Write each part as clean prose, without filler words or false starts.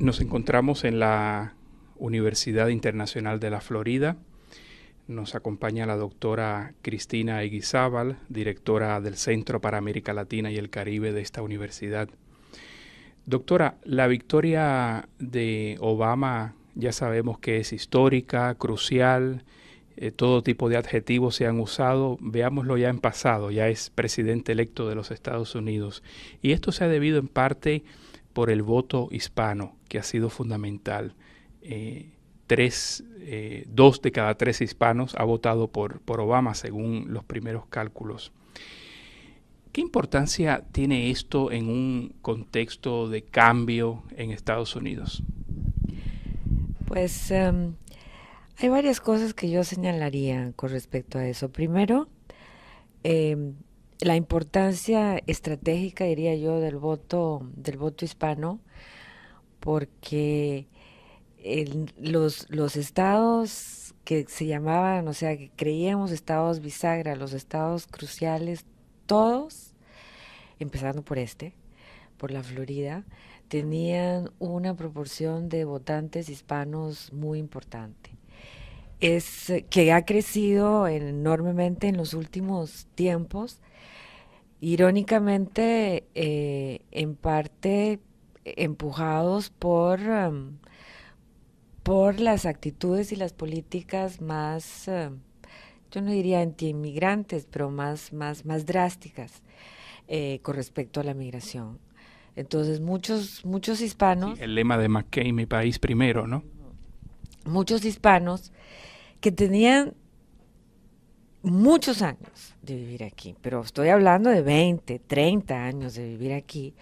Nos encontramos en la Universidad Internacional de la Florida. Nos acompaña la doctora Cristina Eguizábal, directora del Centro para América Latina y el Caribe de esta universidad. Doctora, la victoria de Obama ya sabemos que es histórica, crucial, todo tipo de adjetivos se han usado, veámoslo ya en pasado, ya es presidente electo de los Estados Unidos. Y esto se ha debido en parte por el voto hispano, que ha sido fundamental. Dos de cada tres hispanos ha votado por Obama, según los primeros cálculos. ¿Qué importancia tiene esto en un contexto de cambio en Estados Unidos? Pues hay varias cosas que yo señalaría con respecto a eso. Primero, em, la importancia estratégica, diría yo, del voto hispano, porque los estados que se llamaban, o sea, que creíamos estados bisagra, los estados cruciales, todos, empezando por la Florida, tenían una proporción de votantes hispanos muy importante. Que ha crecido enormemente en los últimos tiempos, irónicamente, en parte empujados por las actitudes y las políticas más, yo no diría anti-inmigrantes, pero más drásticas con respecto a la migración. Entonces, muchos Sí, hispanos, el lema de McCain, mi país primero, ¿no? muchos hispanos que tenían muchos años de vivir aquí, pero estoy hablando de 20, 30 años de vivir aquí,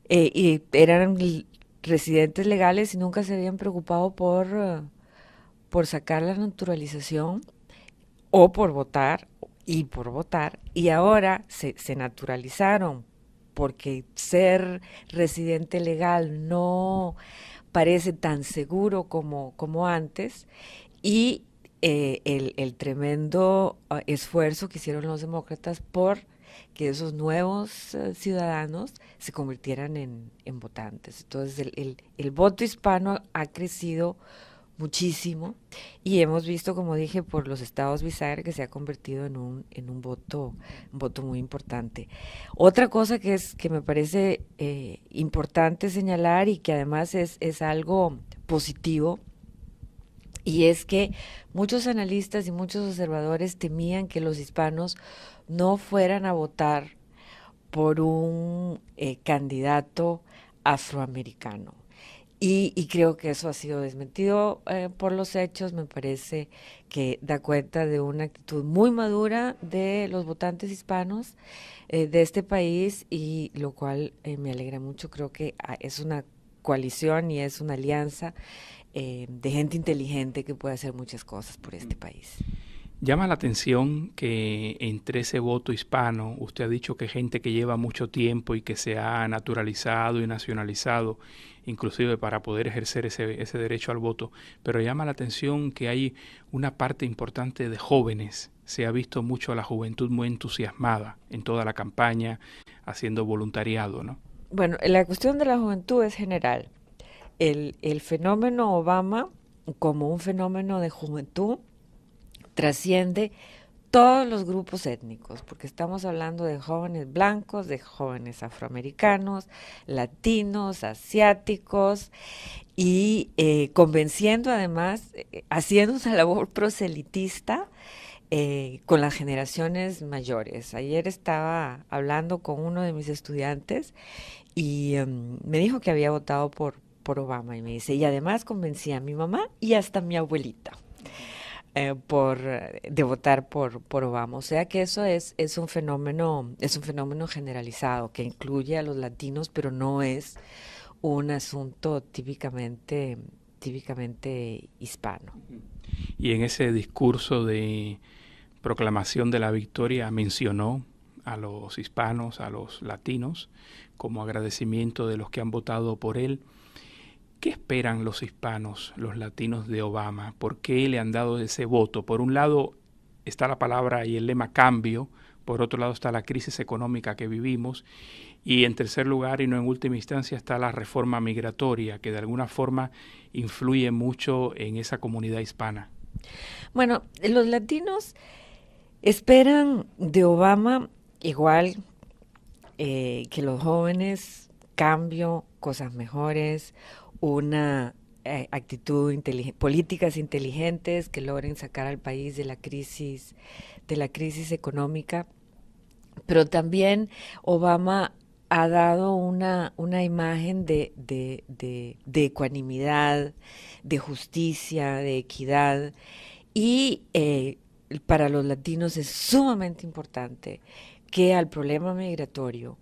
y eran residentes legales y nunca se habían preocupado por sacar la naturalización o por votar, y ahora se naturalizaron porque ser residente legal no parece tan seguro como antes, y el tremendo esfuerzo que hicieron los demócratas por que esos nuevos ciudadanos se convirtieran en votantes. Entonces el voto hispano ha crecido muchísimo, y hemos visto, como dije, por los estados bisagra, que se ha convertido en un voto muy importante. Otra cosa que me parece importante señalar, y que además es algo positivo, y es que muchos analistas y muchos observadores temían que los hispanos no fueran a votar por un candidato afroamericano. Y creo que eso ha sido desmentido por los hechos. Me parece que da cuenta de una actitud muy madura de los votantes hispanos de este país, y lo cual me alegra mucho. Creo que es una coalición y es una alianza de gente inteligente que puede hacer muchas cosas por este país. Llama la atención que entre ese voto hispano, usted ha dicho que gente que lleva mucho tiempo y que se ha naturalizado y nacionalizado, inclusive para poder ejercer ese derecho al voto, pero llama la atención que hay una parte importante de jóvenes. Se ha visto mucho a la juventud muy entusiasmada en toda la campaña, haciendo voluntariado, ¿no? Bueno, la cuestión de la juventud es general. El fenómeno Obama, como un fenómeno de juventud, trasciende todos los grupos étnicos, porque estamos hablando de jóvenes blancos, de jóvenes afroamericanos, latinos, asiáticos, y convenciendo además, haciendo una labor proselitista con las generaciones mayores. Ayer estaba hablando con uno de mis estudiantes, y me dijo que había votado por Obama, y me dice, y además convencí a mi mamá y hasta a mi abuelita de votar por Obama. O sea que eso es un fenómeno generalizado que incluye a los latinos, pero no es un asunto típicamente hispano. Y en ese discurso de proclamación de la victoria mencionó a los hispanos, a los latinos, como agradecimiento de los que han votado por él. ¿Qué esperan los hispanos, los latinos de Obama? ¿Por qué le han dado ese voto? Por un lado está la palabra y el lema cambio, por otro lado está la crisis económica que vivimos, Y en tercer lugar, y no en última instancia, está la reforma migratoria, que de alguna forma influye mucho en esa comunidad hispana. Bueno, los latinos esperan de Obama igual que los jóvenes, cambio, cosas mejores, una actitud políticas inteligentes que logren sacar al país de la crisis económica. Pero también Obama ha dado una imagen de ecuanimidad, de justicia, de equidad. Y para los latinos es sumamente importante que al problema migratorio,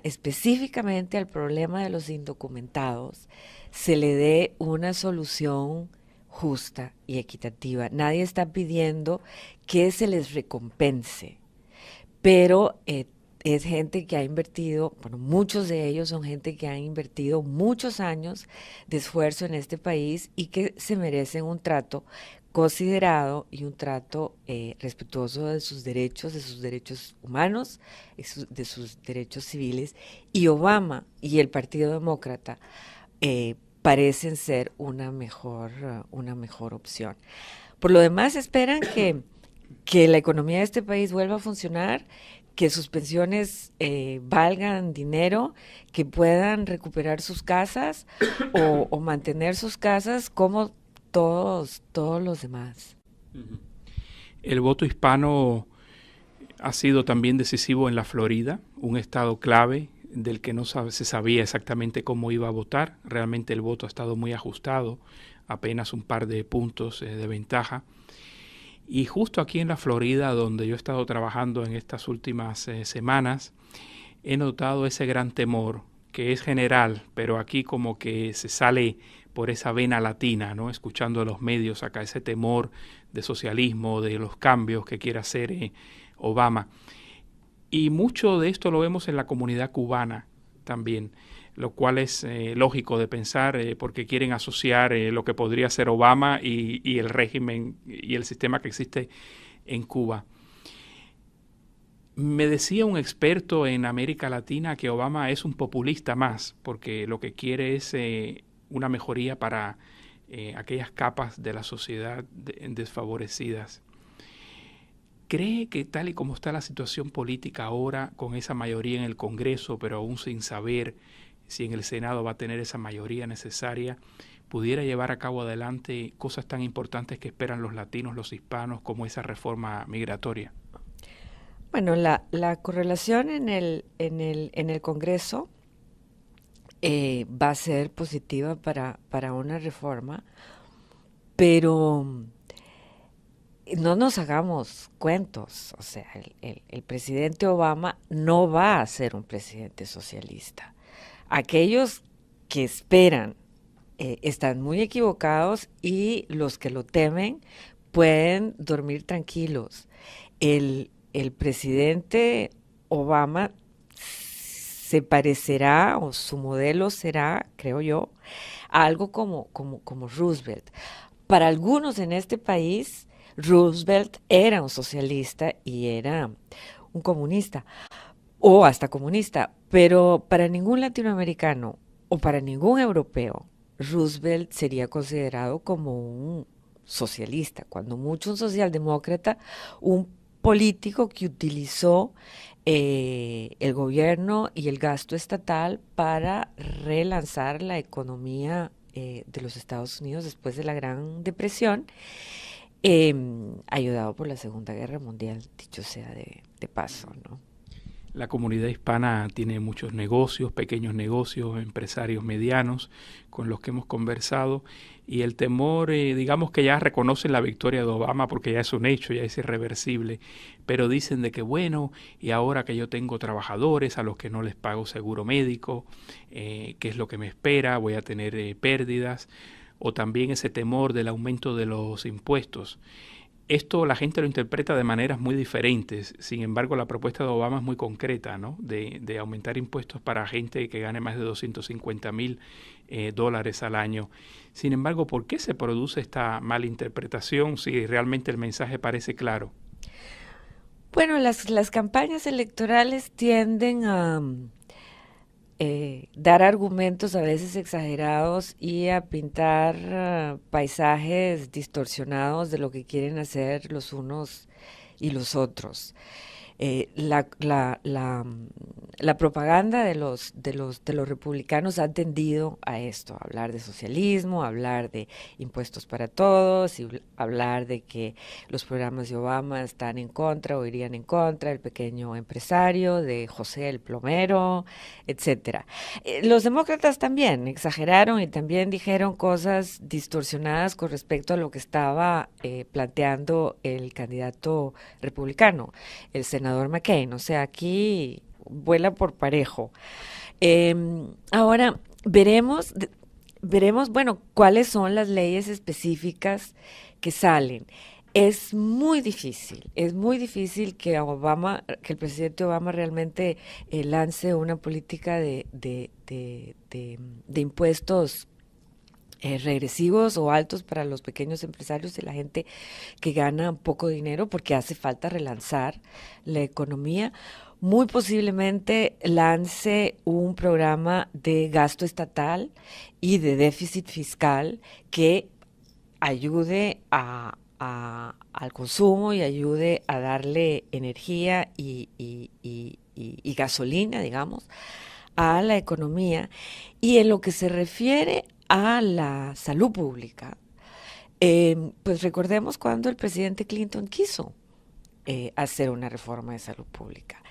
específicamente al problema de los indocumentados, se le dé una solución justa y equitativa. Nadie está pidiendo que se les recompense, pero es gente que ha invertido, bueno, muchos de ellos son gente que ha invertido muchos años de esfuerzo en este país y que se merecen un trato considerado y un trato respetuoso de sus derechos humanos, de sus derechos civiles. Y Obama y el Partido Demócrata parecen ser una mejor opción. Por lo demás, esperan que la economía de este país vuelva a funcionar, que sus pensiones valgan dinero, que puedan recuperar sus casas o mantener sus casas como todos los demás. El voto hispano ha sido también decisivo en la Florida, un estado clave del que no se sabía exactamente cómo iba a votar. Realmente el voto ha estado muy ajustado, apenas un par de puntos de ventaja. Y justo aquí en la Florida, donde yo he estado trabajando en estas últimas semanas, he notado ese gran temor que es general, pero aquí como que se sale por esa vena latina, ¿no? Escuchando a los medios acá, ese temor de socialismo, de los cambios que quiere hacer Obama. Y mucho de esto lo vemos en la comunidad cubana también, lo cual es lógico de pensar porque quieren asociar lo que podría ser Obama y el régimen y el sistema que existe en Cuba. Me decía un experto en América Latina que Obama es un populista más, porque lo que quiere es una mejoría para aquellas capas de la sociedad desfavorecidas. ¿Cree que tal y como está la situación política ahora, con esa mayoría en el Congreso, pero aún sin saber si en el Senado va a tener esa mayoría necesaria, pudiera llevar a cabo adelante cosas tan importantes que esperan los latinos, los hispanos, como esa reforma migratoria? Bueno, la correlación en el Congreso va a ser positiva para una reforma, pero no nos hagamos cuentos. O sea, el presidente Obama no va a ser un presidente socialista. Aquellos que esperan están muy equivocados y los que lo temen pueden dormir tranquilos. El presidente Obama se parecerá, o su modelo será, creo yo, algo como Roosevelt. Para algunos en este país, Roosevelt era un socialista y era un comunista, o hasta comunista, pero para ningún latinoamericano o para ningún europeo, Roosevelt sería considerado como un socialista, cuando mucho un socialdemócrata, un político que utilizó el gobierno y el gasto estatal para relanzar la economía de los Estados Unidos después de la Gran Depresión, ayudado por la Segunda Guerra Mundial, dicho sea de paso, ¿no? La comunidad hispana tiene muchos negocios, pequeños negocios, empresarios medianos con los que hemos conversado, y el temor, digamos que ya reconocen la victoria de Obama porque ya es un hecho, ya es irreversible, pero dicen de que bueno, y ahora que yo tengo trabajadores a los que no les pago seguro médico, ¿qué es lo que me espera? Voy a tener pérdidas, o también ese temor del aumento de los impuestos. Esto la gente lo interpreta de maneras muy diferentes. Sin embargo, la propuesta de Obama es muy concreta, ¿no? De aumentar impuestos para gente que gane más de $250,000 al año. Sin embargo, ¿por qué se produce esta mala interpretación si realmente el mensaje parece claro? Bueno, las campañas electorales tienden a dar argumentos a veces exagerados y a pintar paisajes distorsionados de lo que quieren hacer los unos y los otros. eh, la, la, la, la propaganda de los republicanos ha tendido a esto, a hablar de socialismo, a hablar de impuestos para todos, y hablar de que los programas de Obama están en contra o irían en contra del pequeño empresario, de José el plomero, etcétera. Los demócratas también exageraron y también dijeron cosas distorsionadas con respecto a lo que estaba planteando el candidato republicano, el senador McCain. O sea, aquí vuela por parejo. Ahora veremos, bueno, cuáles son las leyes específicas que salen. Es muy difícil que que el presidente Obama realmente lance una política de impuestos regresivos o altos para los pequeños empresarios y la gente que gana poco dinero, porque hace falta relanzar la economía. Muy posiblemente lance un programa de gasto estatal y de déficit fiscal que ayude al consumo y ayude a darle energía y gasolina, digamos, a la economía. Y en lo que se refiere a la salud pública, pues recordemos cuando el presidente Clinton quiso hacer una reforma de salud pública.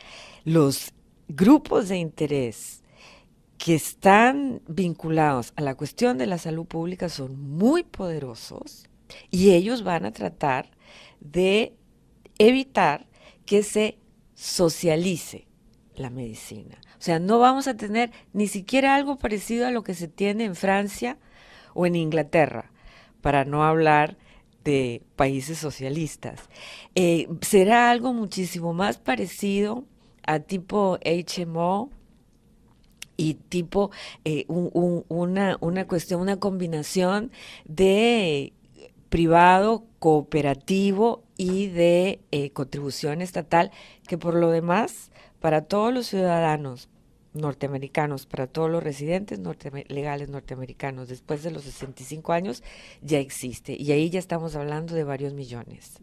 Los grupos de interés que están vinculados a la cuestión de la salud pública son muy poderosos y ellos van a tratar de evitar que se socialice la medicina. O sea, no vamos a tener ni siquiera algo parecido a lo que se tiene en Francia o en Inglaterra, para no hablar de países socialistas. Será algo muchísimo más parecido a tipo HMO y tipo una cuestión, una combinación de privado, cooperativo y de contribución estatal, que por lo demás, para todos los ciudadanos norteamericanos, para todos los residentes legales norteamericanos después de los 65 años, ya existe. Y ahí ya estamos hablando de varios millones.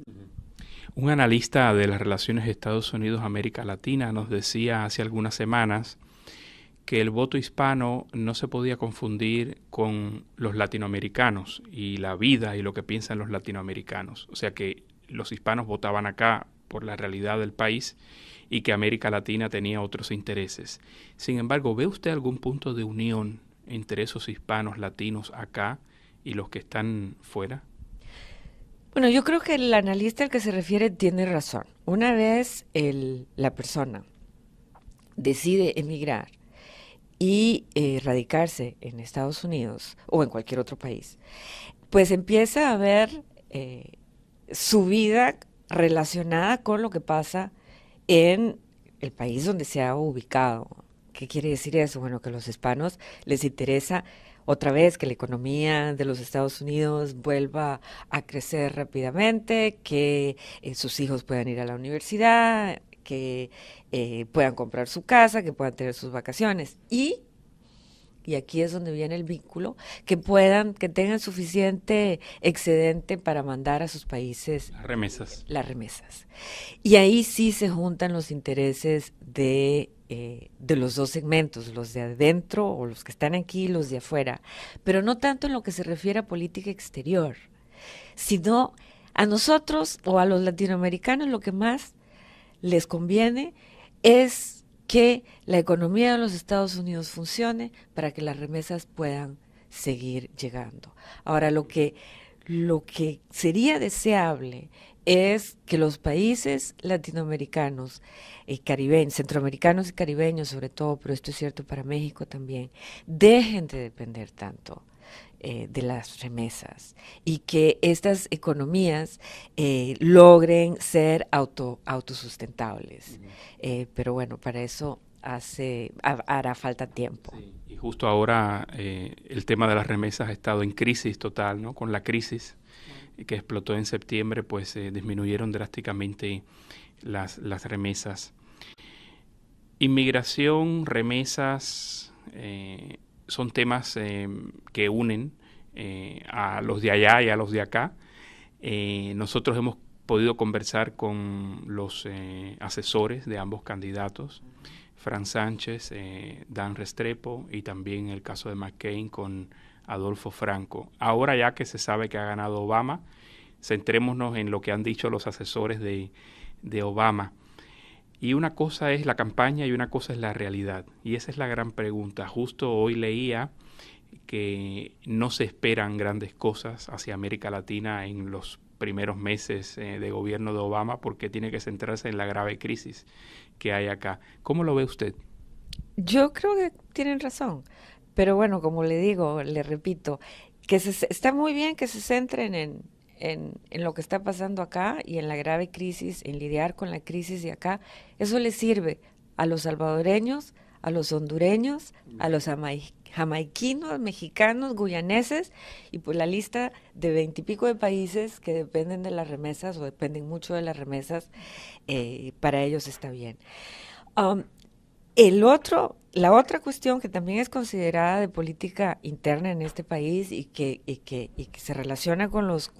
Un analista de las relaciones Estados Unidos-América Latina nos decía hace algunas semanas que el voto hispano no se podía confundir con los latinoamericanos y la vida y lo que piensan los latinoamericanos. O sea que los hispanos votaban acá por la realidad del país y que América Latina tenía otros intereses. Sin embargo, ¿ve usted algún punto de unión entre esos hispanos latinos acá y los que están fuera? Bueno, yo creo que el analista al que se refiere tiene razón. Una vez la persona decide emigrar y radicarse en Estados Unidos o en cualquier otro país, pues empieza a ver su vida relacionada con lo que pasa en el país donde se ha ubicado. ¿Qué quiere decir eso? Bueno, que a los hispanos les interesa otra vez que la economía de los Estados Unidos vuelva a crecer rápidamente, que sus hijos puedan ir a la universidad, que puedan comprar su casa, que puedan tener sus vacaciones y aquí es donde viene el vínculo, que tengan suficiente excedente para mandar a sus países las remesas. Y ahí sí se juntan los intereses de los dos segmentos, los de adentro o los que están aquí, los de afuera, pero no tanto en lo que se refiere a política exterior, sino a nosotros o a los latinoamericanos lo que más les conviene es que la economía de los Estados Unidos funcione para que las remesas puedan seguir llegando. Ahora, lo que sería deseable es que los países latinoamericanos, caribeños, centroamericanos y caribeños sobre todo, pero esto es cierto para México también, dejen de depender tanto de las remesas y que estas economías logren ser autosustentables. Pero bueno, para eso hará falta tiempo. Sí. Y justo ahora el tema de las remesas ha estado en crisis total, ¿no? Con la crisis que explotó en septiembre, pues disminuyeron drásticamente las remesas. Inmigración, remesas, son temas que unen a los de allá y a los de acá. Nosotros hemos podido conversar con los asesores de ambos candidatos, Fran Sánchez, Dan Restrepo, y también el caso de McCain con Adolfo Franco. Ahora ya que se sabe que ha ganado Obama, centrémonos en lo que han dicho los asesores de Obama. Y una cosa es la campaña y una cosa es la realidad. Y esa es la gran pregunta. Justo hoy leía que no se esperan grandes cosas hacia América Latina en los primeros meses de gobierno de Obama, porque tiene que centrarse en la grave crisis que hay acá. ¿Cómo lo ve usted? Yo creo que tienen razón, pero bueno, como le digo, le repito, está muy bien que se centren en lo que está pasando acá y en la grave crisis, en lidiar con la crisis de acá. Eso le sirve a los salvadoreños, a los hondureños, a los jamaiquinos, mexicanos, guyaneses, y pues la lista de 20 y pico de países que dependen de las remesas o dependen mucho de las remesas, para ellos está bien. Um, la otra cuestión que también es considerada de política interna en este país y que se relaciona con los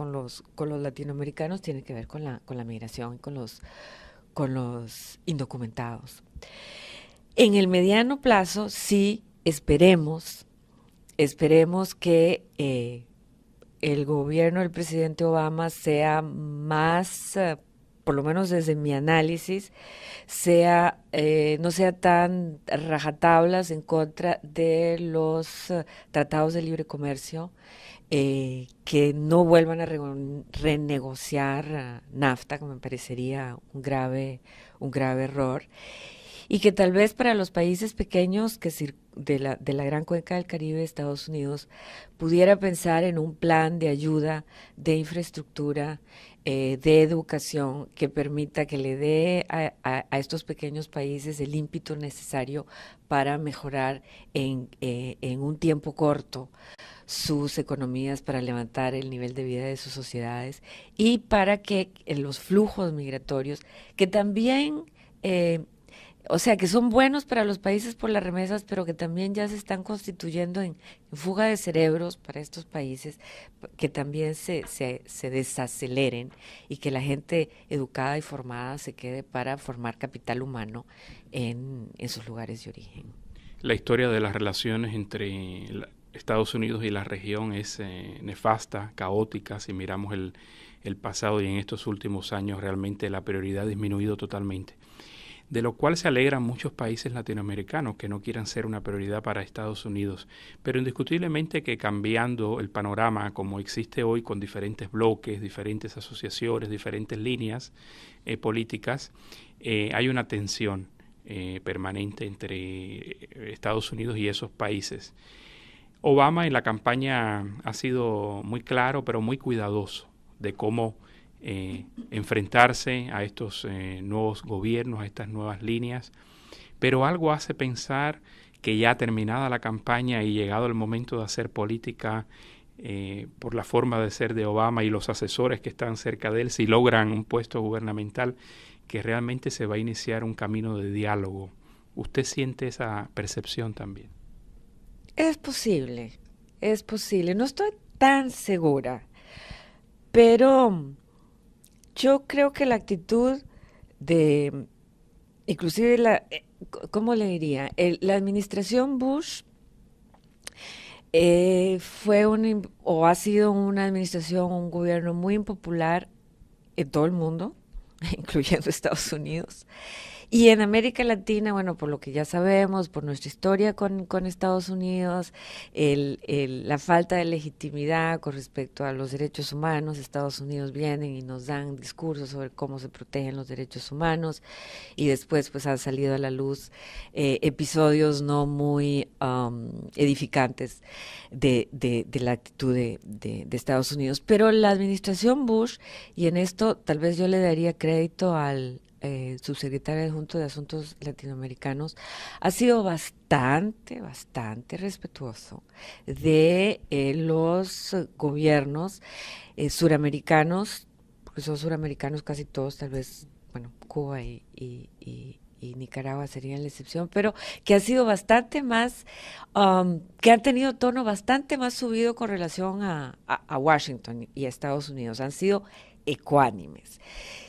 latinoamericanos tiene que ver con la migración y con los indocumentados. En el mediano plazo, sí, esperemos que el gobierno del presidente Obama sea más, por lo menos desde mi análisis, no sea tan rajatablas en contra de los tratados de libre comercio, que no vuelvan a renegociar NAFTA, que me parecería un grave error, y que tal vez para los países pequeños de la gran cuenca del Caribe de Estados Unidos pudiera pensar en un plan de ayuda, de infraestructura, de educación que permita que le dé a estos pequeños países el ímpetu necesario para mejorar en un tiempo corto sus economías, para levantar el nivel de vida de sus sociedades y para que los flujos migratorios, que también, o sea, que son buenos para los países por las remesas, pero que también ya se están constituyendo en fuga de cerebros para estos países, que también se desaceleren y que la gente educada y formada se quede para formar capital humano en sus lugares de origen. La historia de las relaciones entre Estados Unidos y la región es nefasta, caótica. Si miramos el pasado y en estos últimos años, realmente la prioridad ha disminuido totalmente, de lo cual se alegran muchos países latinoamericanos que no quieran ser una prioridad para Estados Unidos. Pero indiscutiblemente que cambiando el panorama como existe hoy, con diferentes bloques, diferentes asociaciones, diferentes líneas políticas, hay una tensión permanente entre Estados Unidos y esos países. Obama en la campaña ha sido muy claro, pero muy cuidadoso de cómo enfrentarse a estos nuevos gobiernos, a estas nuevas líneas, pero algo hace pensar que ya terminada la campaña y llegado el momento de hacer política, por la forma de ser de Obama y los asesores que están cerca de él, si logran un puesto gubernamental, que realmente se va a iniciar un camino de diálogo. ¿Usted siente esa percepción también? Es posible, no estoy tan segura, pero yo creo que la actitud de, inclusive ¿cómo le diría? La administración Bush o ha sido una administración, un gobierno muy impopular en todo el mundo, incluyendo Estados Unidos. Y en América Latina, bueno, por lo que ya sabemos, por nuestra historia con Estados Unidos, la falta de legitimidad con respecto a los derechos humanos, Estados Unidos vienen y nos dan discursos sobre cómo se protegen los derechos humanos, y después pues han salido a la luz episodios no muy edificantes de la actitud de Estados Unidos. Pero la administración Bush, y en esto tal vez yo le daría crédito al subsecretario adjunto de Asuntos Latinoamericanos, ha sido bastante respetuoso de los gobiernos suramericanos, porque son suramericanos casi todos, tal vez bueno, Cuba y Nicaragua serían la excepción, pero que ha sido bastante más, que han tenido tono bastante más subido con relación a Washington y a Estados Unidos. Han sido ecuánimes.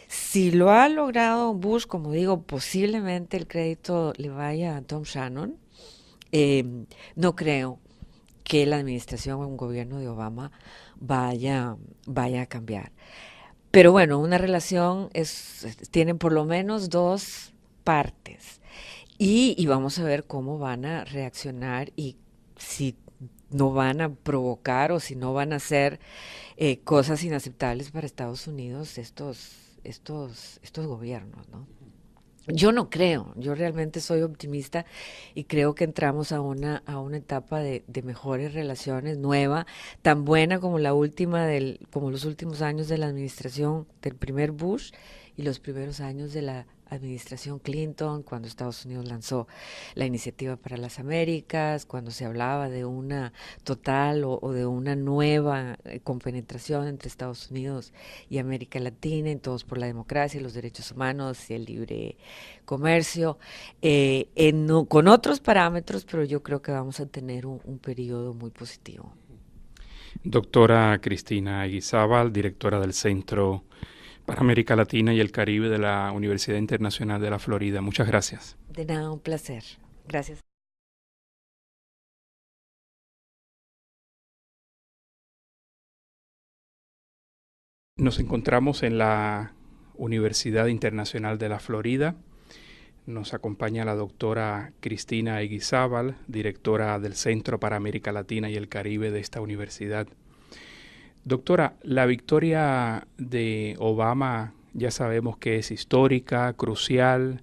Si lo ha logrado Bush, como digo, posiblemente el crédito le vaya a Tom Shannon. No creo que la administración o un gobierno de Obama vaya a cambiar. Pero bueno, una relación tiene por lo menos dos partes y vamos a ver cómo van a reaccionar y si no van a provocar o si no van a hacer cosas inaceptables para Estados Unidos estos gobiernos, ¿no? Yo no creo, yo realmente soy optimista y creo que entramos a una etapa de mejores relaciones, nueva, tan buena como la última como los últimos años de la administración del primer Bush y los primeros años de la administración Clinton, cuando Estados Unidos lanzó la Iniciativa para las Américas, cuando se hablaba de una total o de una nueva compenetración entre Estados Unidos y América Latina, en todos por la democracia, los derechos humanos y el libre comercio, con otros parámetros, pero yo creo que vamos a tener un periodo muy positivo. Doctora Cristina Eguizábal, directora del Centro para América Latina y el Caribe de la Universidad Internacional de la Florida. Muchas gracias. De nada, un placer. Gracias. Nos encontramos en la Universidad Internacional de la Florida. Nos acompaña la doctora Cristina Eguizábal, directora del Centro para América Latina y el Caribe de esta universidad. Doctora, la victoria de Obama ya sabemos que es histórica, crucial,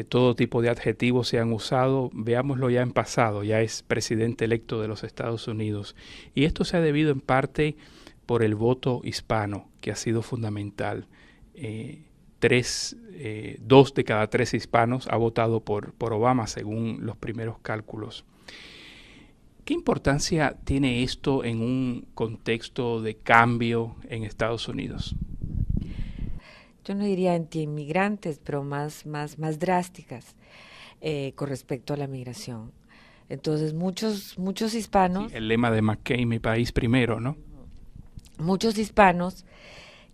todo tipo de adjetivos se han usado, veámoslo ya en pasado, ya es presidente electo de los Estados Unidos. Y esto se ha debido en parte por el voto hispano, que ha sido fundamental. 2 de cada 3 hispanos ha votado por Obama, según los primeros cálculos. ¿Qué importancia tiene esto en un contexto de cambio en Estados Unidos? Yo no diría anti-inmigrantes, pero más drásticas con respecto a la migración. Entonces, muchos hispanos, Sí, el lema de McCain, mi país primero, ¿no? muchos hispanos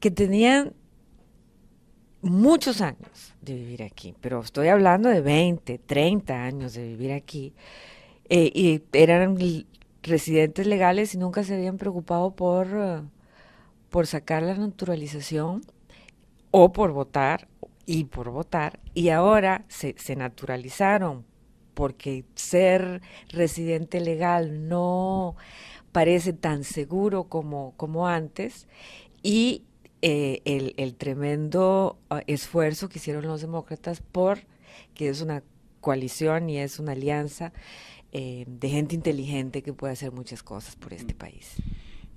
que tenían muchos años de vivir aquí, pero estoy hablando de 20, 30 años de vivir aquí, y eran residentes legales y nunca se habían preocupado por sacar la naturalización o por votar, y ahora se naturalizaron porque ser residente legal no parece tan seguro como antes, y el tremendo esfuerzo que hicieron los demócratas que es una coalición y es una alianza de gente inteligente que puede hacer muchas cosas por este país.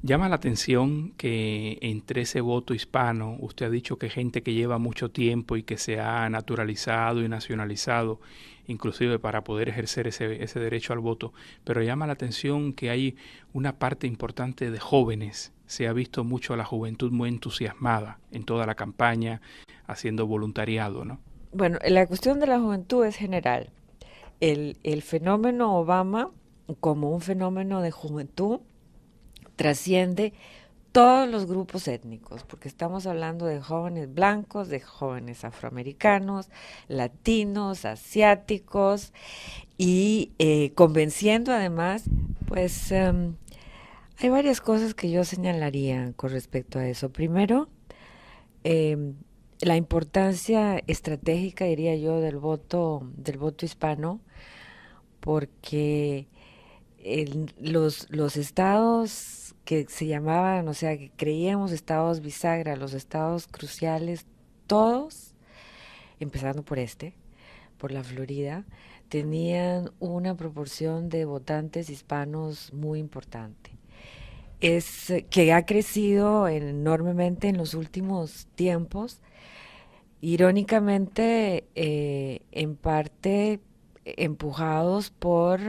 Llama la atención que entre ese voto hispano, usted ha dicho que gente que lleva mucho tiempo y que se ha naturalizado y nacionalizado, inclusive para poder ejercer ese derecho al voto, pero llama la atención que hay una parte importante de jóvenes. Se ha visto mucho a la juventud muy entusiasmada en toda la campaña, haciendo voluntariado, ¿no? Bueno, la cuestión de la juventud es general. El fenómeno Obama, como un fenómeno de juventud, trasciende todos los grupos étnicos, porque estamos hablando de jóvenes blancos, de jóvenes afroamericanos, latinos, asiáticos, y convenciendo además, pues hay varias cosas que yo señalaría con respecto a eso. Primero, la importancia estratégica, diría yo, del voto hispano, porque los estados que se llamaban, o sea, que creíamos estados bisagra, los estados cruciales, todos, empezando por la Florida, tenían una proporción de votantes hispanos muy importante. Que ha crecido enormemente en los últimos tiempos, irónicamente, en parte empujados por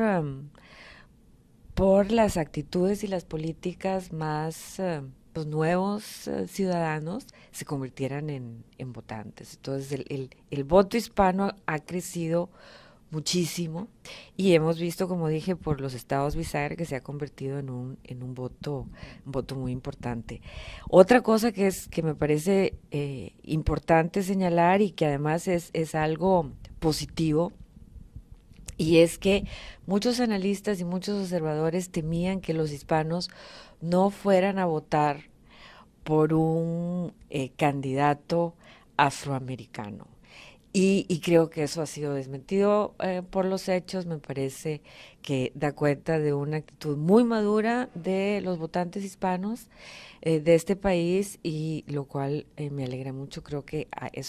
las actitudes y las políticas más los nuevos ciudadanos se convirtieran en votantes. Entonces el voto hispano ha crecido muchísimo y hemos visto, como dije, por los estados bisagra que se ha convertido en un voto muy importante. Otra cosa que me parece importante señalar y que además es algo positivo, y es que muchos analistas y muchos observadores temían que los hispanos no fueran a votar por un candidato afroamericano. Y creo que eso ha sido desmentido por los hechos. Me parece que da cuenta de una actitud muy madura de los votantes hispanos de este país, y lo cual me alegra mucho. Creo que eso